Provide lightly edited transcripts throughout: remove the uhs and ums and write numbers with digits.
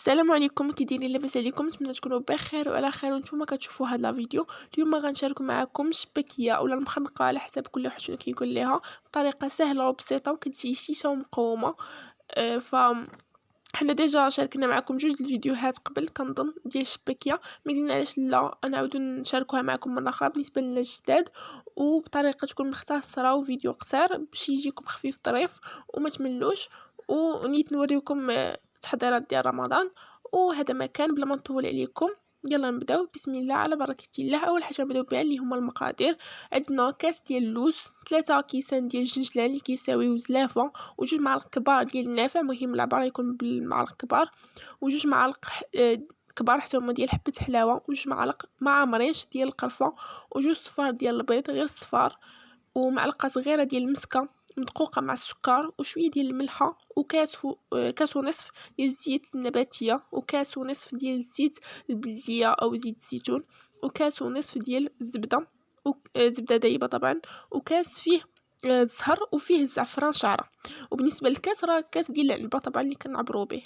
السلام عليكم، كي دايرين؟ لاباس عليكم؟ نتمنى تكونوا بخير وعلى خير وانتم كتشوفوا هذا الفيديو. اليوم غنشارك معكم الشبكيه اولا المخنقه على حسب كل واحد شنو كيقول ليها بطريقه سهله وبسيطه وكتجي هشيشه ومقومه. ف حنا ديجا شاركنا معكم جوج الفيديوهات قبل كنظن ديال الشبكيه، ملينا علاش لا نعاودو نشاركوها معكم مره اخرى بالنسبه لنا الجداد وبطريقه تكون مختصره وفيديو قصير باش يجيكم خفيف ظريف وما تملوش. ونيت نوريكم تحضيرات ديال رمضان. وهذا ما كان بلا ما نطول عليكم، يلا نبداو بسم الله على بركه الله. اول حاجه نبداو بها اللي هما المقادير. عندنا كاس ديال اللوز، 3 كيسان ديال الجنجلان اللي كيساويو زلافه، وجوج معالق كبار ديال النافع، مهم العبار يكون بالمعالق كبار، وجوج معالق كبار حتى هما ديال حبه حلاوه، وجوج معالق مع مريش ديال القرفه، وجوج صفار ديال البيض غير الصفار، ومعلقه صغيره ديال المسكه مدقوقه مع السكر، وشويه ديال الملحه، كاس ونصف ديال الزيت النباتيه، وكاس ونصف ديال الزيت البلديه او زيت الزيتون، وكاس ونصف ديال الزبده زبده دايبه طبعا، وكاس فيه الزهر وفيه الزعفران شعره. وبالنسبه للكاس راه كاس ديال العنبه طبعا اللي كنعبروا به.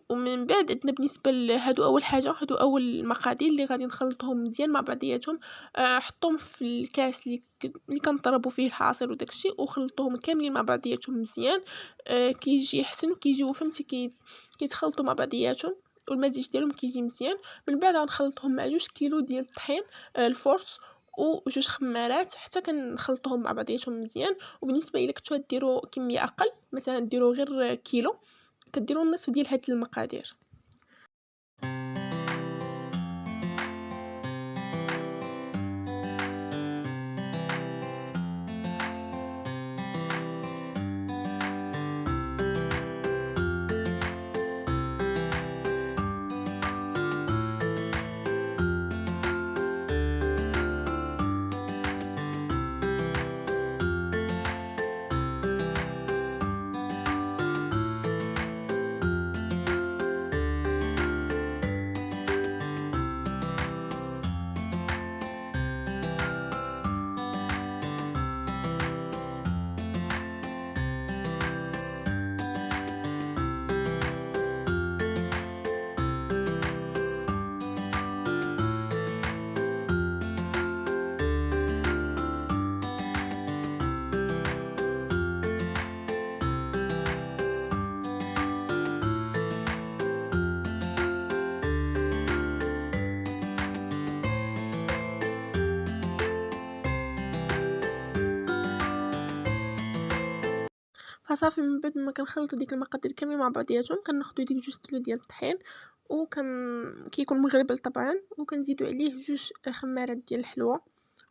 ومن بعد عندنا بالنسبه لهادو اول حاجه، هادو اول المقادير اللي غادي نخلطهم مزيان مع بعضياتهم. حطهم في الكاس اللي كنطربوا فيه الحاصل وداكشي، وخلطوهم كاملين مع بعضياتهم مزيان. كيجي حسن وكيجيو فهمتي كيتخلطوا مع بعضياتهم والمزيج ديالهم كيجي مزيان. من بعد غنخلطهم مع 2 كيلو ديال الطحين الفورس وجوج خمارات حتى كنخلطوهم مع بعضياتهم مزيان. وبالنسبه الى كنتو ديروا كميه اقل، مثلا ديروا غير كيلو، كديروا النصف ديال هاد المقادير. فصافي من بعد ما كنخلطوا ديك المقادير كاملين مع بعضياتهم، كناخذوا ديك 2 كيلو ديال الطحين كيكون مغربل طبعا، وكنزيدوا عليه 2 خمارات ديال الحلوه،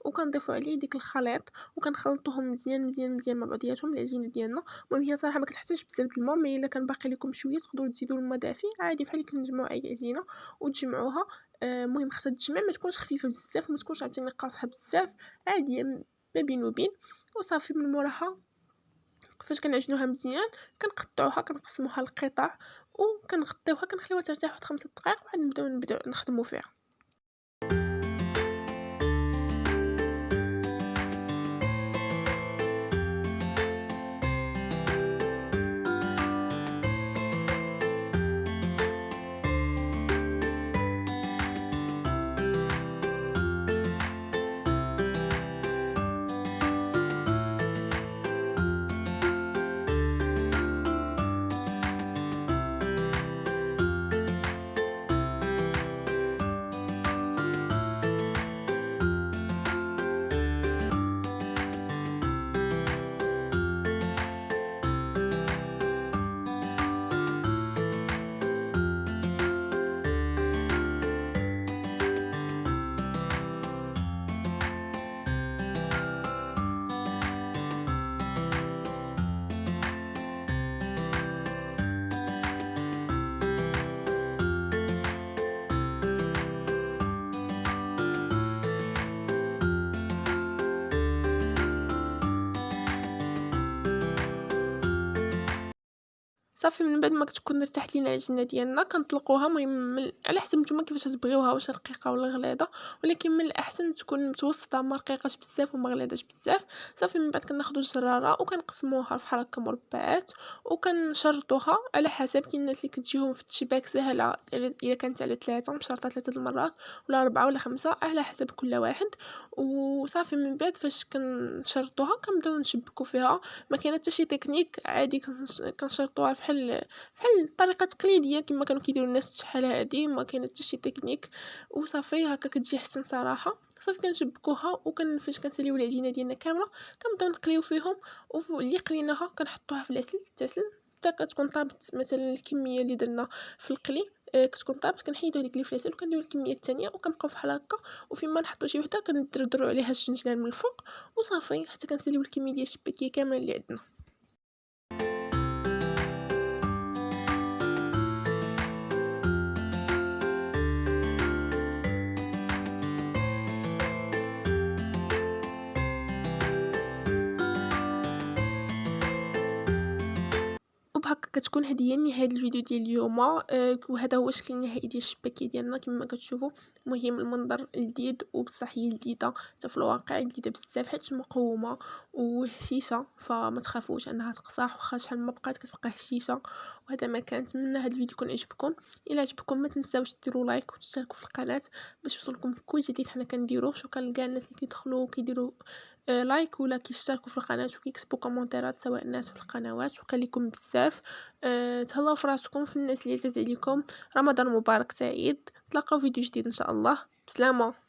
وكنضيفوا عليه ديك الخليط وكنخلطوهم مزيان مزيان مزيان مع بعضياتهم العجينه ديالنا. المهم هي صراحه ما كتحتاجش بزاف د الماء، مي الا كان باقي لكم شويه تقدروا تزيدوا الماء دافي عادي بحال اللي كنجمعوا اي عجينه وتجمعوها. المهم خصها تجمع، ما تكونش خفيفه بزاف وما تكونش عاوتاني قاصحه بزاف، عاديه ما بين وبين. وصافي من موراها فاش كنعجنوها مزيان كنقطعوها كنقسموها لقطع وكنغطيوها كنخليوها ترتاح واحد 5 دقائق وعاد نبداو نخدموا فيها. صافي من بعد ما كتكون ارتاحت لينا العجينه ديالنا كنطلقوها. المهم على حسب نتوما كيفاش تبغيوها، واش رقيقه ولا غليظه، ولكن من الاحسن تكون متوسطه، ما رقيقاش بزاف وما غليظاش بزاف. صافي من بعد كناخذوا الجراره وكنقسموها بحال هكا مربعات وكنشرطوها على حسب. كاين الناس اللي كتجيهم في التشباك سهله الا كانت على 3 مشرطه 3 المرات ولا 4 ولا 5 على حسب كل واحد. وصافي من بعد فاش كنشرطوها كنبداو نشبكوا فيها. ما كاين حتى شي تكنيك، عادي كنشرطوها بحال الطريقه التقليديه كما كانوا كيديروا الناس شحال هادي، ما كاين حتى شي تكنيك. وصافي هكا كتجي حسن صراحه. صافي كنشبكوها فاش كنساليو العجينه ديالنا كامله كنبداو نقليو فيهم. واللي قليناها كنحطوها في العسل تغسل حتى كتكون طابت. مثلا الكميه اللي درنا في القلي كتكون طابت كنحيدو هذيك اللي في العسل وكنديرو الكميه الثانيه وكنبقاو بحال هكا. وفيما نحطو شي وحده كندردروا عليها الجنجلان من الفوق وصافي حتى كنساليو الكميه ديال الشباكيه كامله اللي عندنا. وبهكا كتكون هذه هي نهاية الفيديو ديال اليوم. وهذا هو الشكل النهائي ديال الشباكيه ديالنا كما كتشوفوا. المهم المنظر جديد وبصح هي جديده حتى في الواقع، جديده بزاف حيت مقومه وهشيشه، فما تخافوش انها تقصح واخا شحال ما بقات كتبقى هشيشه. وهذا ما كان. نتمنى هذا الفيديو يكون عجبكم. الا عجبكم ما تنساوش ديروا لايك وتشتركوا في القناه باش يوصلكم كل جديد حنا كنديروه. شكرا لكاع الناس اللي كيدخلوا وكيديروا لايك ولا كيشتركوا في القناه وكيكتبوا كومونتيرات سواء الناس في القنوات. شكرا لكم بزاف. تهلاو في راسكم، في الناس اللي عزاز عليكم. رمضان مبارك سعيد. نتلاقاو فيديو جديد ان شاء الله. بسلامه.